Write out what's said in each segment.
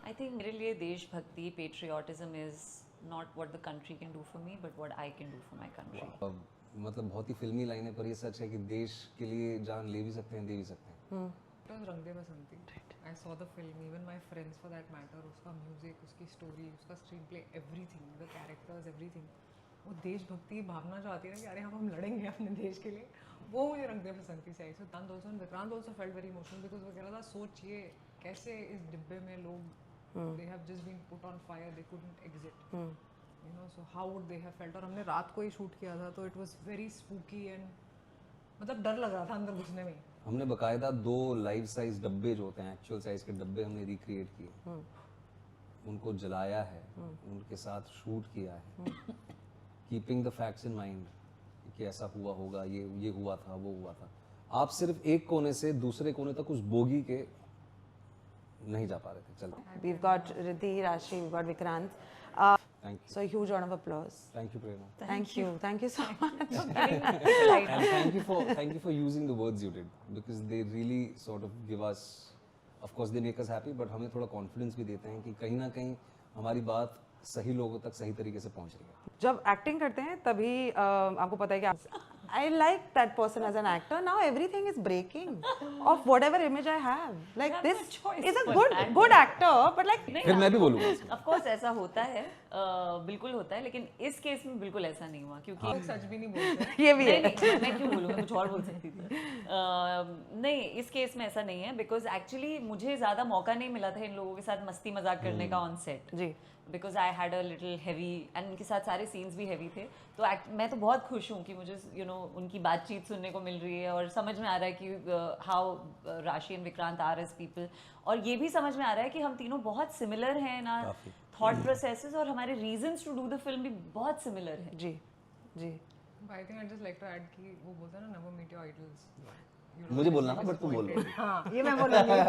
I think मेरे लिए देशभक्ति, patriotism is not what the country can do for me, but what I can do for my country. मतलब बहुत ही फिल्मी line है, पर ये सच है कि देश के लिए जान ले भी सकते हैं, दे भी सकते हैं। It was रंग दे बसंती. I saw the film, even my friends for that matter. उसका म्यूजिक, उसकी स्टोरी, उसका screenplay, everything, the characters, everything. वो देशभक्ति भावना जो आती है ना कि अरे हम लड़ेंगे अपने देश के लिए, वो मुझे रंग दे बसंती से आई. So Vikrant also, and Vikrant also felt very emotional because वो कह रहा था सोचिए कैसे इस डिब्बे में लोग they have just been put on fire, they couldn't exit, you know, so how would they have felt. और हमने रात को ही शूट किया था तो it was very spooky and मतलब डर लग रहा था अंदर घुसने में. हमने बकायदा 2 लाइफ साइज डब्बे जो होते हैं, एक्चुअल साइज के डब्बे हमने रिक्रिएट किए, उनको जलाया है, उनके साथ शूट किया है, keeping the facts in mind कि ऐसा हुआ होगा, ये हुआ था, वो हुआ था. आप सिर्फ एक कोने से दूसरे कोने तक उस बोगी के नहीं जा पा रहे थे. चलते. We've got Riddhi, Rashi, we've got Vikrant. Thank you. So a huge round of applause. Thank you, Prerna. Thank you so much. And thank you for using the words you did, because they really sort of give us, of course they make us happy, but हमें थोड़ा confidence भी देते हैं कि कहीं ना कहीं हमारी बात सही लोगों तक सही तरीके से पहुंच रही है. जब एक्टिंग करते हैं तभी आपको पता है कि I like that person as an actor. Now everything is breaking of whatever image I have. Like You have this no choice is a but good actor, but like फिर मैं भी बोलूँगा इसमें. Of course ऐसा होता है, बिल्कुल होता है, लेकिन इस केस में बिल्कुल ऐसा नहीं हुआ क्योंकि लोग सच भी नहीं बोलते. ये भी है. नहीं, मैं क्यों बोलूँगा, कुछ और बोल सकती थी. नहीं, इस केस में ऐसा नहीं है बिकॉज एक्चुअली मुझे ज़्यादा मौका नहीं मिला था इन लोगों के साथ मस्ती मजाक करने का ऑन सेट. जी. Because I had a little heavy and उनके साथ सारे सीन्स भी हैवी थे, तो मैं तो बहुत खुश हूँ कि मुझे उनकी बातचीत सुनने को मिल रही है और समझ में आ रहा है कि how Rashi and Vikrant are as people, और ये भी समझ में आ रहा है कि हम तीनों बहुत सिमिलर हैं ना, थॉट प्रोसेसेस और हमारे reasons to do the film भी बहुत सिमिलर हैं. जी जी. I think I just like to add कि वो बोलते हैं ना, नेवर मीट योर आइडल्स. मुझे बोलना था बट तू बोल रही. हाँ, ये मैं बोलूँगी.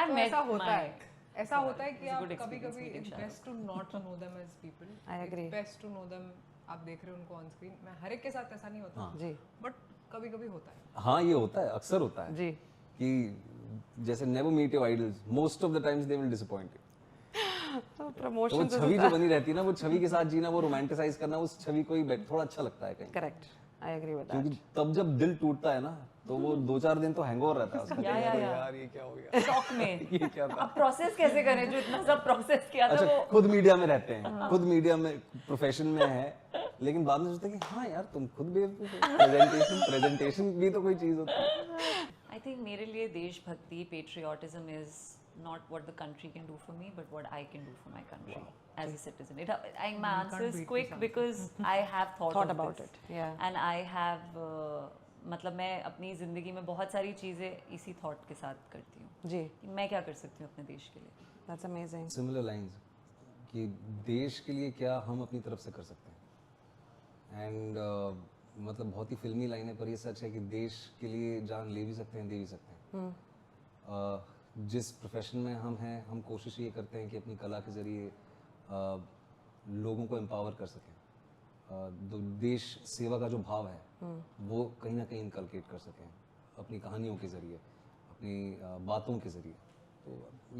तो ऐसा होता है, ऐसा होता है कि आप कभी-कभी it's best to not know them as people. I agree. Best to know them. आप देख रहे हो उनको ऑन स्क्रीन. मैं हर एक के साथ ऐसा नहीं होता, जी. बट कभी-कभी होता है. हाँ, ये होता है, अक्सर होता है जी. कि जैसे never meet your idols, most of the times they will disappoint you. तो वो प्रमोशन छवि जो बनी रहती है ना, वो छवि के साथ जीना, वो रोमांटिसाइज करना, उस छवि को ही थोड़ा अच्छा लगता है कहीं. Correct. I agree with that. क्योंकि तब जब दिल टूटता है ना, तो वो 2-4 दिन तो हैंगओवर रहता है उसका. या यार ये क्या हो गया, शॉक में. ये क्या था. अब प्रोसेस कैसे करें जो इतना सब प्रोसेस किया था. अच्छा, वो खुद मीडिया में रहते हैं, खुद मीडिया में प्रोफेशन में है, लेकिन बाद में सोचते हैं कि हाँ यार तुम खुद बेवकूफ हो. प्रेजेंटेशन भी तो कोई चीज होती है. आई थिंक मेरे लिए देशभक्ति, patriotism is not what the country can do for me, but what I can do for my country as a citizen. My answer is quick because I have thought about this. it. Yeah. And I have मतलब मैं अपनी ज़िंदगी में बहुत सारी चीज़ें इसी thought के साथ करती हूँ जी. कि मैं क्या कर सकती हूँ अपने देश के लिए. That's amazing. सिमिलर लाइंस कि देश के लिए क्या हम अपनी तरफ से कर सकते हैं. एंड मतलब बहुत ही फिल्मी लाइन है, पर ये सच है कि देश के लिए जान ले भी सकते हैं, दे भी सकते हैं. जिस प्रोफेशन में हम हैं, हम कोशिश ये करते हैं कि अपनी कला के ज़रिए लोगों को एम्पावर कर सकें. देश सेवा का जो भाव है वो कहीं ना कहीं इनकलकेट कर सकें अपनी कहानियों के ज़रिए, अपनी बातों के ज़रिए. तो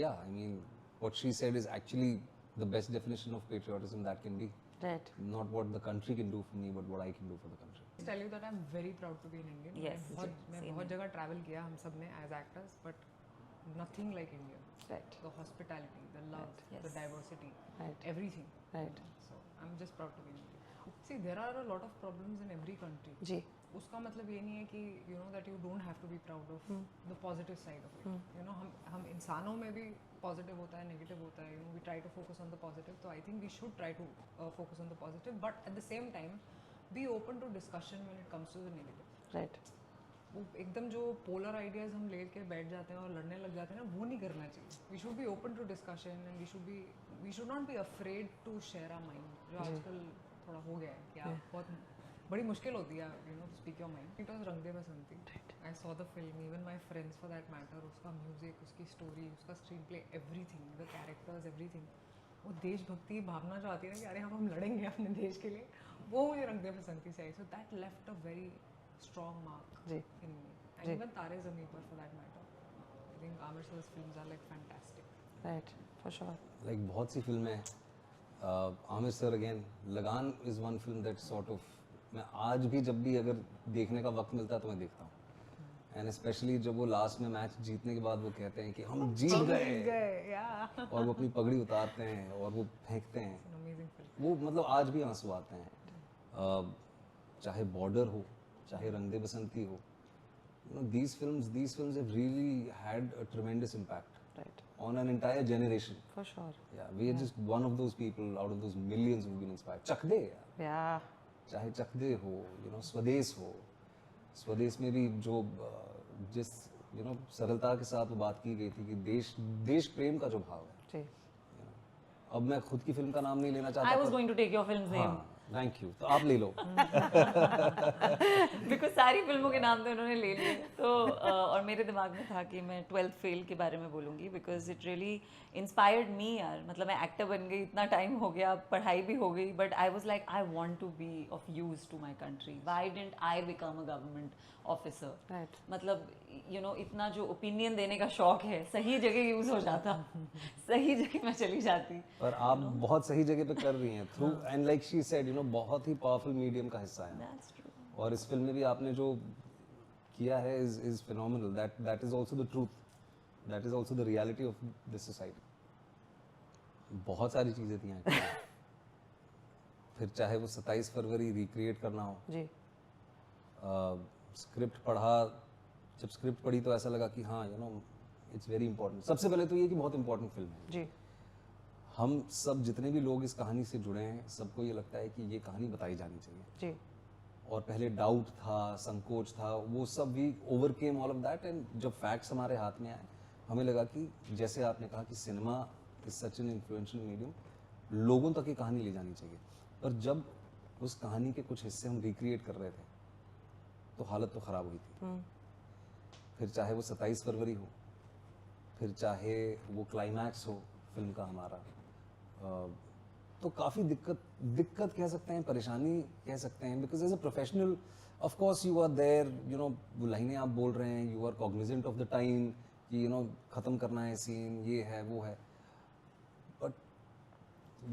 या I mean what she said is actually the best definition of patriotism that can be. Right. Not what the country can do for me, but what I can do for the country. Just tell you that I'm very proud to be an Indian. Yes, मैं बहुत जगह travel किया हम सब ने as actors, but nothing like India. Right. The hospitality, the love, Yes. the diversity, Right. everything. Right. So I'm just proud to be an Indian. See, there are a lot of problems in every country. जी. उसका मतलब ये नहीं है कि you know that you don't have to be proud of the positive side of it. You know हम इंसानों में भी positive होता है, negative होता है. You know we try to focus on the positive. So I think we should try to focus on the positive, but at the same time be open to discussion when it comes to the negative. Right. वो एकदम जो polar ideas हम लेके बैठ जाते हैं और लड़ने लग जाते हैं ना, वो नहीं करना चाहिए. We should be open to discussion and we should not be afraid to share our mind, जो आजकल थोड़ा हो गया है कि आप बहुत बड़ी मुश्किल होती है you know to speak your mind. It was Rang De Basanti. I saw the film, even my friends for that matter. उसका म्यूजिक, उसकी स्टोरी, उसका screenplay, everything, the characters, everything. वो देशभक्ति भावना जो आती है ना कि अरे हम लड़ेंगे अपने देश के लिए, वो मुझे रंग दे बसंती से आई. So that left a very strong mark जी. in me. And even Tare Zameen Par for that matter. I think Amir sir's films are like fantastic. Right, for sure. Like बहुत सी फिल्में हैं, आमिर सर अगेन, लगान is one film that sort of, मैं आज भी जब भी अगर देखने का वक्त मिलता है तो मैं देखता हूँ। एंड स्पेशली जब वो लास्ट में मैच जीतने के बाद वो कहते हैं कि हम जीत गए, Yeah. और वो अपनी पगड़ी उतारते हैं और वो फेंकते हैं, An amazing film. वो मतलब आज भी आंसू आते हैं। चाहे बॉर्डर हो, चाहे रंग दे बसंती हो, you know, these films have really had a tremendous impact Right, on an entire generation. for sure. Yeah, we are just one of those people out of those millions who've been inspired. चक दे यार, Yeah, चाहे चक दे हो, you know, स्वदेश हो, स्वदेश में भी जो जिस you know सरलता के साथ वो बात की गई थी कि देश प्रेम का जो भाव है, जी. you know, अब मैं खुद की फिल्म का नाम नहीं लेना चाहता, I was going to take your film's name. हाँ, थैंक यू, तो आप ले लो। बिकॉज सारी फिल्मों के नाम तो उन्होंने ले लिए, तो और मेरे दिमाग में था कि मैं 12th फेल के बारे में बोलूँगी, because it really inspired me यार। मतलब मैं एक्टर बन गई, इतना टाइम हो गया, पढ़ाई भी हो गई, but I was like I want to be of use to my country, why didn't I become a government officer. Right. मतलब यू नो इतना जो ओपिनियन देने का शौक है, सही जगह यूज हो जाता, सही जगह मैं चली जाती। पर आप बहुत सही जगह पे कर रही हैं through, and like she said, you know, बहुत ही पावरफुल मीडियम का हिस्सा है। That's true. और इस फिल्म में भी आपने जो किया है is phenomenal, that is also the truth, that is also the reality of this society. बहुत सारी चीजें थी यहाँ की। फिर चाहे वो 27 फरवरी रिक्रिएट करना हो, जी. स्क्रिप्ट पढ़ा, जब स्क्रिप्ट पढ़ी तो ऐसा लगा कि हाँ, you know, it's very important. सबसे पहले तो ये कि बहुत इंपॉर्टेंट फिल्म है। जी. हम सब जितने भी लोग इस कहानी से जुड़े हैं, सबको ये लगता है कि ये कहानी बताई जानी चाहिए। जी. और पहले डाउट था, संकोच था, वो सब भी overcame all of that, and जब फैक्ट्स हमारे हाथ में आए, हमें लगा कि जैसे आपने कहा कि cinema is such an influential medium, लोगों तक ये कहानी ले जानी चाहिए। पर जब उस कहानी के कुछ हिस्से हम रिक्रिएट कर रहे थे तो हालत तो ख़राब हुई थी। फिर चाहे वो 27 फरवरी हो, फिर चाहे वो क्लाइमैक्स हो फिल्म का हमारा, तो काफ़ी दिक्कत कह सकते हैं, परेशानी कह सकते हैं, because as a professional of course you are there, you know, वो लाइनें आप बोल रहे हैं, you are cognizant of the time कि यू नो ख़त्म करना है सीन, ये है वो है, बट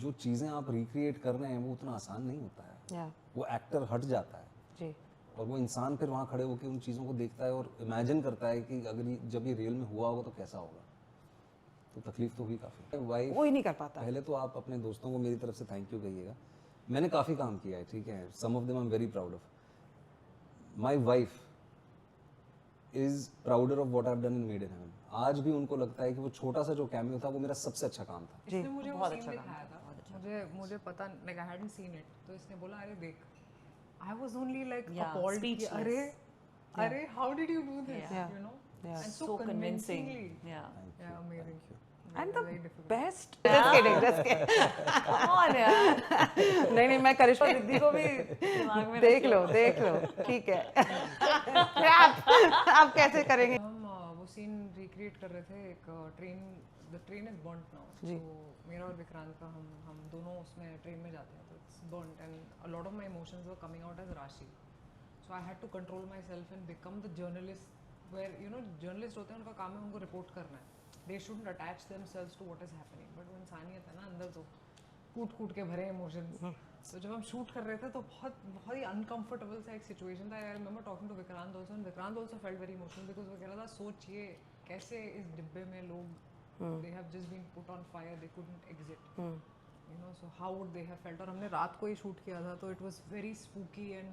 जो चीज़ें आप रिक्रिएट कर रहे हैं वो उतना आसान नहीं होता है। Yeah. वो एक्टर हट जाता है जी. और वो इंसान फिर वहाँ खड़े होकर उन चीज़ों को देखता है और इमेजिन करता है कि अगर जब ये रियल में हुआ होगा तो कैसा होगा। तो तकलीफ तो हुई काफ़ी। वाइफ, कोई नहीं कर पाता. पहले तो आप अपने दोस्तों को मेरी तरफ से थैंक यू कहिएगा। मैंने काफ़ी काम किया है, ठीक है, some of them I am very proud of. My wife is prouder of what I have done in Made in Heaven. आज भी उनको लगता है कि वो छोटा सा जो कैमियो था वो मेरा सबसे अच्छा काम था। जी. इसने मुझे वो बहुत सीन अच्छा काम दिखाया था, मुझे पता, like I hadn't seen it, तो इसने बोला अरे देख, I was only like Yeah, appalled कि speechless. अरे how did you do this, Yeah. you know, Yeah. and So convincing. convincingly. Yeah. Yeah, amazing. And the Very difficult. best. Just kidding, just kidding. Come on यार, नहीं मैं करिश्मा रिद्धि को भी दिमाग में देख लो, ठीक है. आप कैसे करेंगे? हम वो सीन रिक्रिएट कर रहे थे, एक the train is burnt now, जी. तो मेरा और विक्रांत का हम दोनों उसमें ट्रेन में जाते हैं, तो it's burnt and a lot of my emotions were coming out as Rashi, so I had to control myself and become the journalist, where you know journalist होते हैं, उनका काम है उनको रिपोर्ट करना है, they shouldn't attach themselves to what is happening, but वो इंसानियत है ना अंदर, तो कूट के भरे इमोशंस। तो जब हम शूट कर रहे थे तो बहुत बहुत ही अनकंफर्टेबल सा एक सिचुएशन था। I remember talking to Vikrant also, and Vikrant also felt very emotional, because वो कह रहा था सोचिए कैसे इस डिब्बे में लोग, they have just been put on fire, they couldn't exit, you know, so how would they have felt. और हमने रात को ही शूट किया था, तो it was very spooky and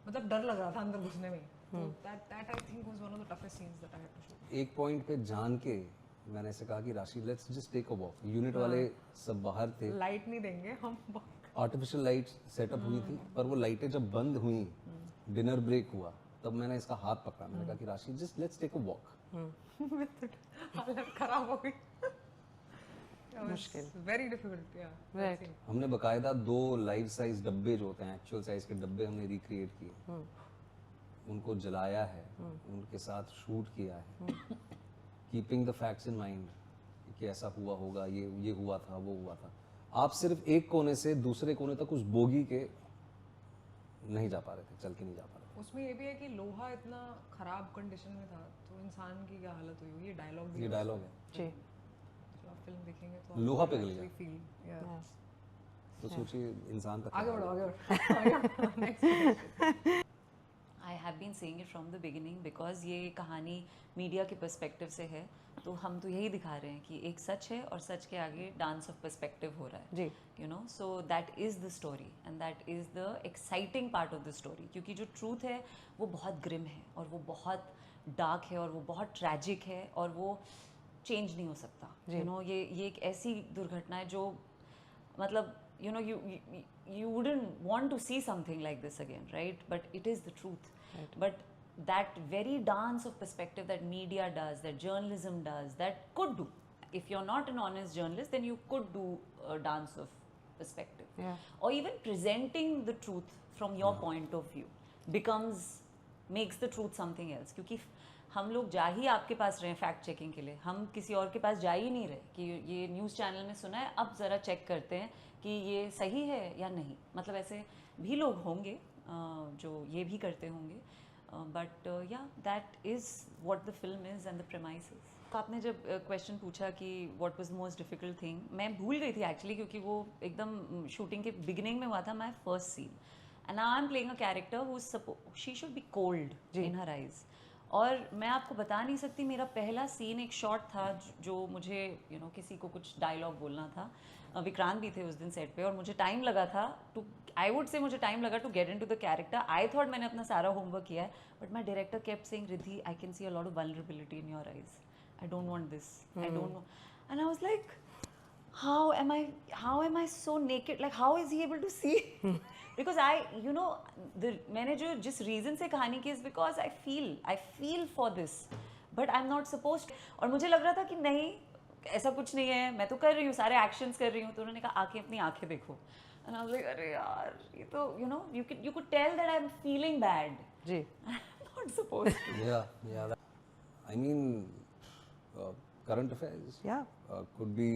मतलब डर लग रहा था अंदर घुसने में, तो that I think was one of the toughest scenes that I had to shoot. एक पॉइंट पे जान के मैंने ऐसे कहा कि Rashi let's just take a walk. Unit वाले सब बाहर थे, लाइट नहीं देंगे हम, आर्टिफिशियल लाइट सेटअप हुई थी, पर वो लाइटें जब बंद हुई, डिनर ब्रेक हुआ, तब मैंने इसका हाथ पकड़ा, मैंने कहा कि Rashi just let's take a walk. हालत खराब हो गई, मुश्किल. वेरी डिफिकल्ट, या Right. हमने बकायदा 2 लाइफ साइज डब्बे जो होते हैं, एक्चुअल साइज के डब्बे हमने रिक्रिएट किए, उनको जलाया है, उनके साथ शूट किया है, keeping the facts in mind कि ऐसा हुआ होगा, ये हुआ था, वो हुआ था। आप सिर्फ एक कोने से दूसरे कोने तक उस बोगी के नहीं जा पा रहे थे, चल के नहीं जा पा रहे थे। उसमें ये भी है कि लोहा इतना खराब कंडीशन में था, तो इंसान की क्या हालत हुई होगी, ये डायलॉग भी ये डायलॉग है। जी. फिल्म देखेंगे तो लोहा पिघल गया। फील तो सोचिए इंसान का आगे क्या बढ़ो हाल है। आगे बढ़ो next I have been saying it from the beginning because ये कहानी मीडिया के पर्सपेक्टिव से है, तो हम तो यही दिखा रहे हैं कि एक सच है और सच के आगे डांस ऑफ पर्सपेक्टिव हो रहा है, जी। You know, so that is the story and that is the exciting part of the story, क्योंकि जो ट्रूथ है वो बहुत ग्रिम है और वो बहुत डार्क है और वो बहुत ट्रैजिक है और वो चेंज नहीं हो सकता, यू नो। ये एक ऐसी दुर्घटना है जो मतलब you know you wouldn't want to see something like this again, right? But it is the truth. Right. But that very dance of perspective that media does, that journalism does, that could do, if you're not an honest journalist, then you could do a dance of perspective. Yeah. Or even presenting the truth from your point of view makes the truth something else. क्योंकि हम लोग जा ही आपके पास रहे हैं fact checking के लिए, हम किसी और के पास जा ही नहीं रहे कि ये न्यूज़ चैनल में सुना है, अब ज़रा चेक करते हैं कि ये सही है या नहीं। मतलब ऐसे भी लोग होंगे जो ये भी करते होंगे, बट या that is what the film is and the premises. आपने जब क्वेश्चन पूछा कि what was the most difficult thing, मैं भूल गई थी एक्चुअली, क्योंकि वो एकदम शूटिंग के बिगिनिंग में हुआ था, my first scene, and now I am playing a character who she should be cold in her eyes. और मैं आपको बता नहीं सकती, मेरा पहला सीन एक शॉट था जो मुझे यू नो किसी को कुछ डायलॉग बोलना था, विक्रांत भी थे उस दिन सेट पे, और मुझे टाइम लगा था टू, आई वुड से मुझे टाइम लगा to get into the character. I thought मैंने अपना सारा होमवर्क किया है, but my director kept saying, Riddhi I can see a lot of vulnerability in your eyes, I don't want this, I don't know, and I was like how am I so naked, like how is he able to see? Because I, you know, मैंने जो जिस reason से कहानी की is because I feel for this, but I'm not supposed to। और मुझे लग रहा था कि नहीं ऐसा कुछ नहीं है, मैं तो कर रही हूँ, सारे actions कर रही हूँ। तो उन्होंने कहा आंखें अपनी आंखें देखो, and I was like अरे यार ये तो you know you could tell that I'm feeling bad, जी। I'm not supposed to। Yeah, I mean current affairs could be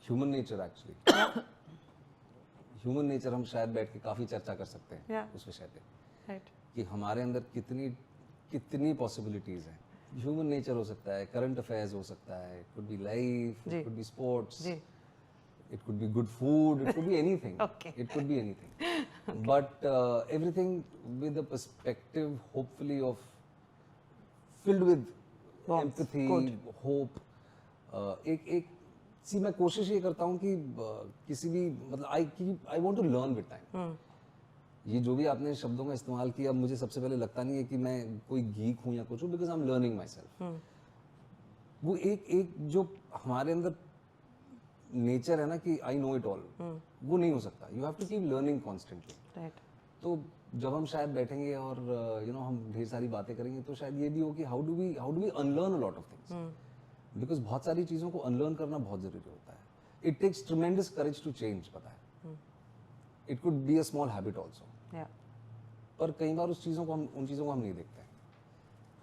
human nature actually। Human nature हम शायद बैठ के काफ़ी चर्चा कर सकते हैं Yeah. उस विषय पे, राइट। कि हमारे अंदर कितनी पॉसिबिलिटीज़ हैं। ह्यूमन नेचर हो सकता है, करंट अफेयर्स हो सकता है, इट कुड बी लाइफ, जी। इट कुड बी स्पोर्ट्स, जी। It could be good food, it could be anything, Okay. It could be anything, but everything with a perspective hopefully of filled with empathy, hope. एक सी मैं कोशिश ये करता हूँ कि किसी भी मतलब I want to learn with time. ये जो भी आपने शब्दों का इस्तेमाल किया, मुझे सबसे पहले लगता नहीं है कि मैं कोई गीक हूँ या कुछ हूँ, because I am learning my self. वो एक जो हमारे अंदर नेचर है ना कि आई नो इट ऑल, वो नहीं हो सकता। You have to keep learning constantly. Right. तो जब हम शायद बैठेंगे और यू नो हम ढेर सारी बातें करेंगे, तो शायद ये भी हो कि how do we unlearn a lot of things, because बहुत सारी चीज़ों को अनलर्न करना बहुत ज़रूरी होता है। It takes tremendous courage to change, पता है। It could be a small habit also. पर कई बार उन चीज़ों को हम नहीं देखते हैं।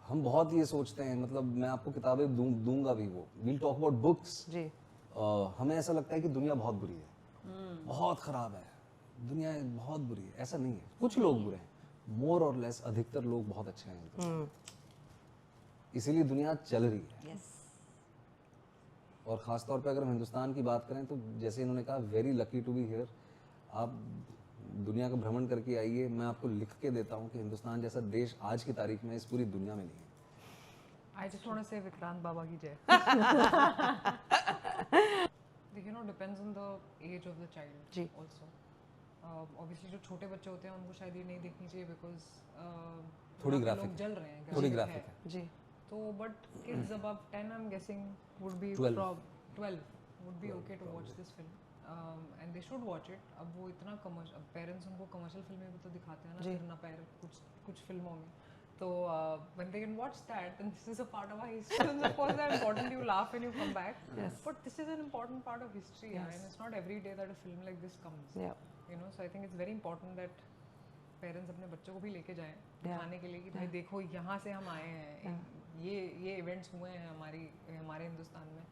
हम बहुत ये सोचते हैं, मतलब मैं आपको किताबें दूंगा भी, वो वील टॉक अबाउट बुक्स जी। हमें ऐसा लगता है कि दुनिया बहुत बुरी है, बहुत ख़राब है, दुनिया बहुत बुरी है। ऐसा नहीं है, कुछ लोग बुरे हैं, मोर और लेस अधिकतर लोग बहुत अच्छे हैं, इसीलिए दुनिया चल रही है। Yes. और ख़ास तौर पे अगर हम हिंदुस्तान की बात करें, तो जैसे इन्होंने कहा, very lucky to be here. आप दुनिया का भ्रमण करके आइए, मैं आपको लिख के देता हूँ कि हिंदुस्तान जैसा देश आज की तारीख में इस पूरी दुनिया में नहीं है। I just want to say Vikrant बाबा की जय। देखिए ना, depends on the age of the child जी। ऑल्सो। ऑब्वियसली जो छोटे बच्चे होते हैं उनको शायद ये नहीं देखनी चाहिए, बिकॉज थोड़ी लोग ग्राफिक जल रहे हैं, थोड़ी graphic ग्राफिक है। जी। तो but kids above 10 I'm guessing would be 12. 12 would be okay to watch this film, and they should watch it। अब वो इतना कमर्शियल, अब पेरेंट्स उनको कमर्शियल फिल्में भी तो दिखाते हैं ना, जी। सिर ना पैर कुछ फिल्मों में, तो when they can watch that, then this is a part of our history, and of course they're important, you laugh and you come back, Yes. but this is an important part of history, Yes. and it's not every day that a film like this comes, Yeah. you know, so I think it's very important that parents अपने बच्चों को भी लेके जाएं दिखाने के लिए कि भाई देखो यहाँ से हम आए हैं, ये इवेंट्स हुए हैं हमारे हिंदुस्तान में,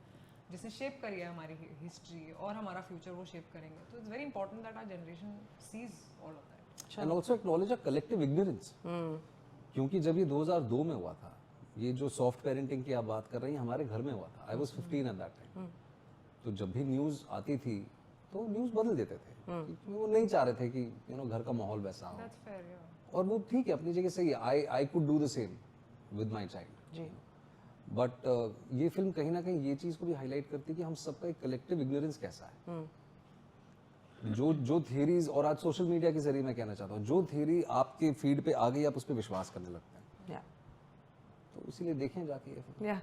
जिसने शेप करी है हमारी हिस्ट्री, और हमारा फ्यूचर वो शेप करेंगे। तो it's very important that our generation sees all of that and also acknowledge a collective ignorance. क्योंकि जब ये 2002 में हुआ था, ये जो सॉफ्ट पेरेंटिंग की आप बात कर रही हैं, हमारे घर में हुआ था। I was 15 at that time. तो जब भी न्यूज़ आती थी तो न्यूज़ बदल देते थे क्योंकि वो नहीं चाह रहे थे कि घर का माहौल वैसा हो। That's fair, yeah. और वो ठीक है, अपनी जगह सही है। I could do the same with my child जी। बट ये फिल्म कहीं ना कहीं ये चीज़ को भी हाईलाइट करती है कि हम सबका एक कलेक्टिव इग्नोरेंस कैसा है। जो थियरीज, और आज सोशल मीडिया के जरिए मैं कहना चाहता हूँ, जो थियरी आपके फीड पे आ गई आप उस पर विश्वास करने लगते हैं। Yeah. तो इसीलिए देखें जाके ये फिल्म। Yeah.